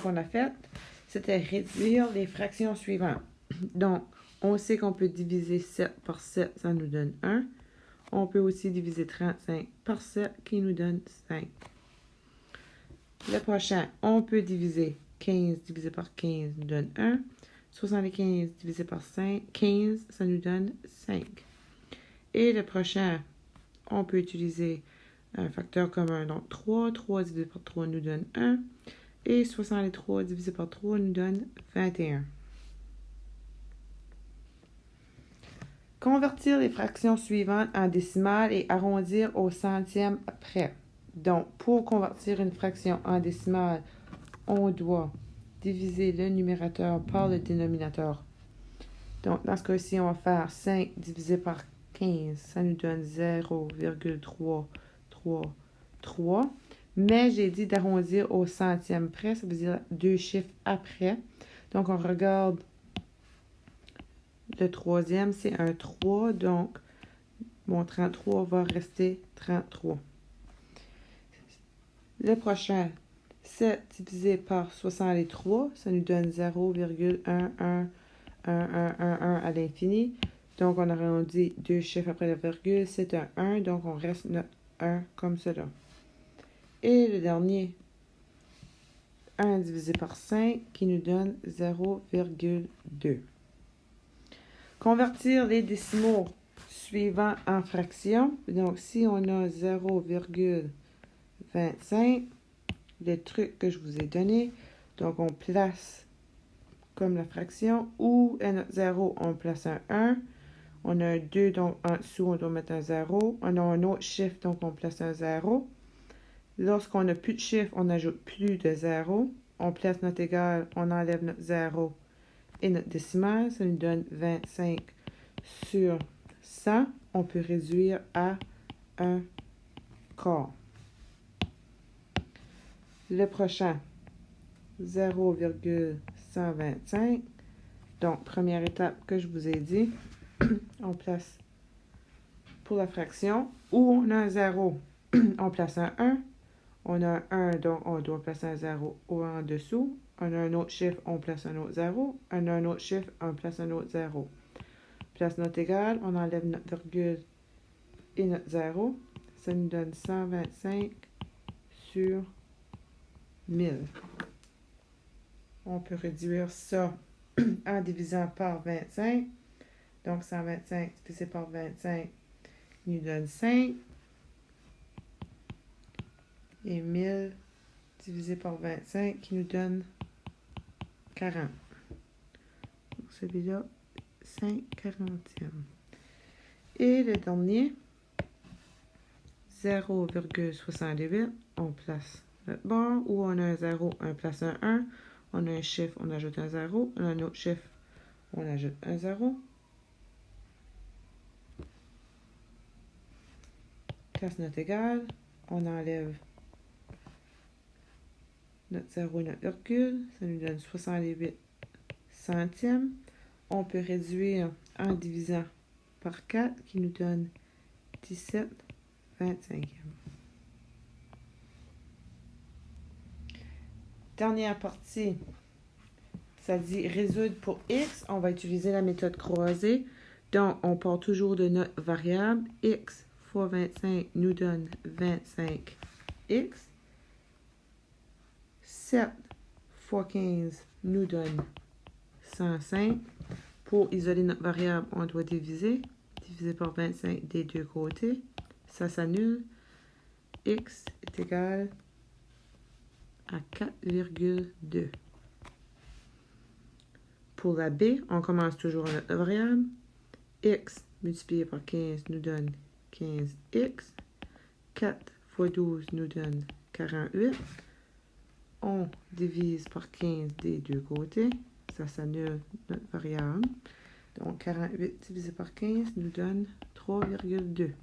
qu'on a faite, c'était réduire les fractions suivantes. Donc, on sait qu'on peut diviser 7 par 7, ça nous donne 1. On peut aussi diviser 35 par 7, qui nous donne 5. Le prochain, on peut diviser 15 divisé par 15 nous donne 1. 75 divisé par 15, ça nous donne 5. Et le prochain, on peut utiliser un facteur commun, donc 3. 3 divisé par 3 nous donne 1. Et 63 divisé par 3 nous donne 21. Convertir les fractions suivantes en décimales et arrondir au centième près. Donc, pour convertir une fraction en décimale, on doit diviser le numérateur par le dénominateur. Donc, dans ce cas-ci, on va faire 5 divisé par 15. Ça nous donne 0,333. Mais j'ai dit d'arrondir au centième près, ça veut dire 2 chiffres après. Donc, on regarde le troisième, c'est un 3. Donc, mon 33 va rester 33. Le prochain, 7 divisé par 63, ça nous donne 0,111111 à l'infini. Donc, on a arrondi 2 chiffres après la virgule, c'est un 1, donc on reste notre 1 comme cela. Et le dernier, 1 divisé par 5, qui nous donne 0,2. Convertir les décimaux suivants en fractions. Donc, si on a 0,25, le truc que je vous ai donné, donc on place comme la fraction, ou à notre 0, on place un 1. On a un 2, donc en dessous, on doit mettre un 0. On a un autre chiffre, donc on place un 0. Lorsqu'on n'a plus de chiffre, on n'ajoute plus de 0. On place notre égal, on enlève notre 0 et notre décimale. Ça nous donne 25 sur 100. On peut réduire à un quart. Le prochain, 0,125. Donc, première étape que je vous ai dit, on place pour la fraction, où on a un 0, on place un 1. On a un 1, donc on doit placer un 0 en dessous. On a un autre chiffre, on place un autre 0. On a un autre chiffre, on place un autre 0. Place notre égal, on enlève notre virgule et notre 0. Ça nous donne 125 sur 1000. On peut réduire ça en divisant par 25. Donc, 125 divisé par 25 nous donne 5. Et 1000 divisé par 25 qui nous donne 40. Donc, celui-là, 5/40. Et le dernier, 0,68. On place notre barre, où on a un 0, on place un 1. On a un chiffre, on ajoute un 0. On a un autre chiffre, on ajoute un 0. Place notre égal, on enlève notre 0 et notre virgule, ça nous donne 68 centièmes. On peut réduire en divisant par 4, qui nous donne 17/25. Dernière partie, ça dit résoudre pour x. On va utiliser la méthode croisée. Donc, on part toujours de notre variable. X fois 25 nous donne 25x. 7 fois 15 nous donne 105. Pour isoler notre variable, on doit diviser. Diviser par 25 des deux côtés. Ça s'annule. X est égal à 4,2. Pour la B, on commence toujours à notre variable. X multiplié par 15 nous donne 15x. 4 fois 12 nous donne 48. On divise par 15 des deux côtés. Ça s'annule notre variable. Donc, 48 divisé par 15 nous donne 3,2.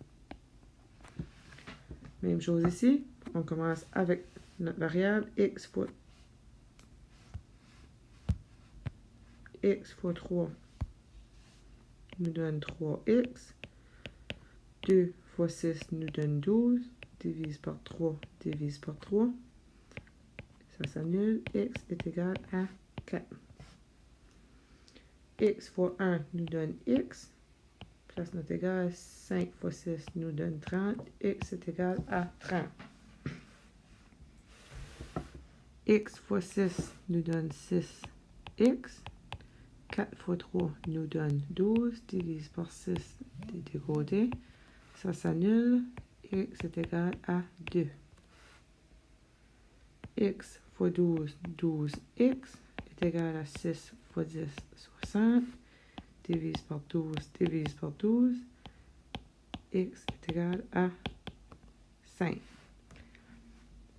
Même chose ici. On commence avec notre variable x fois 3 nous donne 3x. 2 fois 6 nous donne 12. Divise par 3, divise par 3. Ça s'annule. X est égal à 4. X fois 1 nous donne X. Place notre égal. 5 fois 6 nous donne 30. X est égal à 30. X fois 6 nous donne 6x. 4 fois 3 nous donne 12. Divise par 6 des deux côtés. Ça s'annule. X est égal à 2. X fois 12, 12x est égal à 6 fois 10, 60. Divise par 12, divise par 12. X est égal à 5.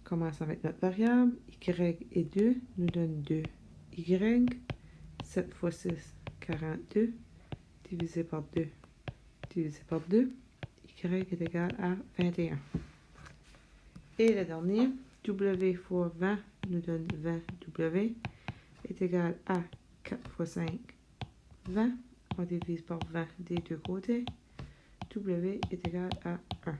Commence avec notre variable. Y et 2 nous donne 2. Y, 7 fois 6, 42. Divisé par 2, divisé par 2. Y est égal à 21. Et le dernier, W fois 20 nous donne 20W est égal à 4 fois 5, 20. On divise par 20 des deux côtés. W est égal à 1.